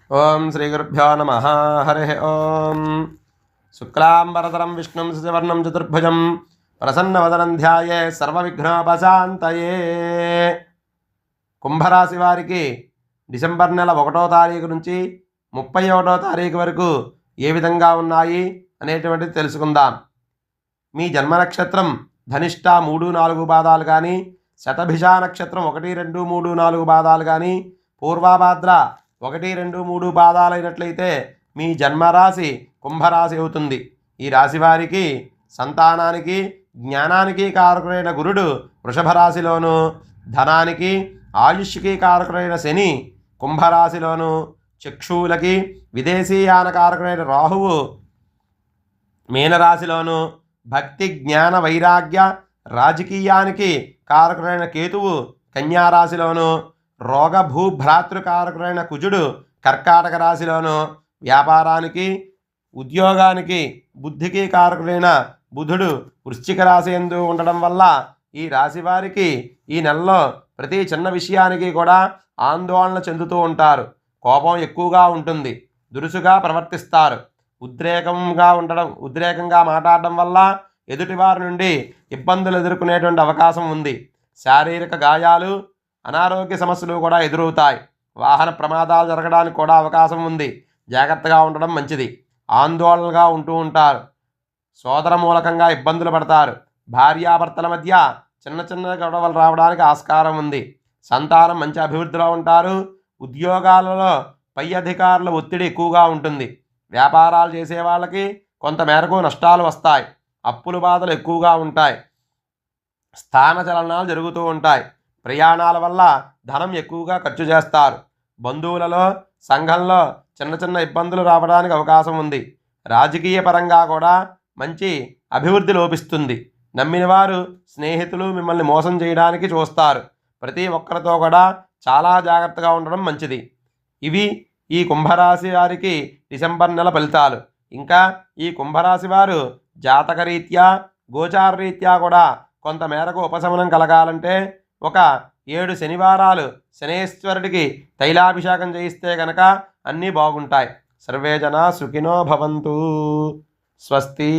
ఓం శ్రీ గురుభ్యో నమః. హరి ఓం. శుక్లాంబరధరం విష్ణుం శశివర్ణం చతుర్భుజం ప్రసన్నవదనం ధ్యాయే సర్వవిఘ్నోపశాంతయే. కుంభరాశి వారికి డిసెంబర్ నెల 1వ తారీఖు నుంచి 31వ తారీఖు వరకు ఏ విధంగా ఉన్నాయి అనేటువంటిది తెలుసుకుందాం. మీ జన్మ నక్షత్రం ధనిష్ట 3-4 పాదాలు కానీ, శతభిష నక్షత్రం 1, 2, 3, 4 పాదాలు కానీ, పూర్వభాద్ర 1, 2, 3 పాదాలైనట్లయితే మీ జన్మరాశి కుంభరాశి అవుతుంది. ఈ రాశి వారికి సంతానానికి జ్ఞానానికి కారకుడైన గురుడు వృషభ రాశిలోను, ధనానికి ఆయుష్కి కారకుడైన శని కుంభరాశిలోను, చక్షువులకి విదేశీయాన కారకుడైన రాహువు మీనరాశిలోను, భక్తి జ్ఞాన వైరాగ్య రాజకీయానికి కారకుడైన కేతువు కన్యారాశిలోను, రోగ భూభ్రాతృకారకుడైన కుజుడు కర్కాటక రాశిలోను, వ్యాపారానికి ఉద్యోగానికి బుద్ధికి కారకుడైన బుధుడు వృశ్చిక రాశి యందు ఉండడం వల్ల ఈ రాశి వారికి ఈ నెలలో ప్రతి చిన్న విషయానికి కూడా ఆందోళన చెందుతూ ఉంటారు. కోపం ఎక్కువగా ఉంటుంది, దురుసుగా ప్రవర్తిస్తారు, ఉద్రేకంగా మాట్లాడడం వల్ల ఎదుటివారి నుండి ఇబ్బందులు ఎదుర్కొనేటువంటి అవకాశం ఉంది. శారీరక గాయాలు, అనారోగ్య సమస్యలు కూడా ఎదురవుతాయి. వాహన ప్రమాదాలు జరగడానికి కూడా అవకాశం ఉంది. జాగ్రత్తగా ఉండడం మంచిది. ఆందోళనగా ఉంటూ ఉంటారు. సోదర మూలకంగా ఇబ్బందులు పడతారు. భార్యాభర్తల మధ్య చిన్న చిన్న గొడవలు రావడానికి ఆస్కారం ఉంది. సంతానం మంచి అభివృద్ధిలో ఉంటారు. ఉద్యోగాలలో పై అధికారుల ఒత్తిడి ఎక్కువగా ఉంటుంది. వ్యాపారాలు చేసే వాళ్ళకి కొంత మేరకు నష్టాలు వస్తాయి. అప్పుల బాధలు ఎక్కువగా ఉంటాయి. స్థానచలనాలు జరుగుతూ ఉంటాయి. ప్రయాణాల వల్ల ధనం ఎక్కువగా ఖర్చు చేస్తారు. బంధువులలో సంఘంలో చిన్న చిన్న ఇబ్బందులు రావడానికి అవకాశం ఉంది. రాజకీయ పరంగా కూడా మంచి అభివృద్ధి లోపిస్తుంది. నమ్మిన వారు స్నేహితులు మిమ్మల్ని మోసం చేయడానికి చూస్తారు. ప్రతి ఒక్కరితో కూడా చాలా జాగ్రత్తగా ఉండడం మంచిది. ఇవి ఈ కుంభరాశి వారికి డిసెంబర్ నెల ఫలితాలు. ఇంకా ఈ కుంభరాశి వారు జాతకరీత్యా గోచారరీత్యా కూడా కొంత మేరకు ఉపశమనం కలగాలంటే ఒక 7 శనివారాలు శనేశ్వరుడికి తైలాభిషేకం చేయిస్తే కనుక అన్నీ బాగుంటాయి. సర్వే జనా సుఖినో భవంతు. స్వస్తి.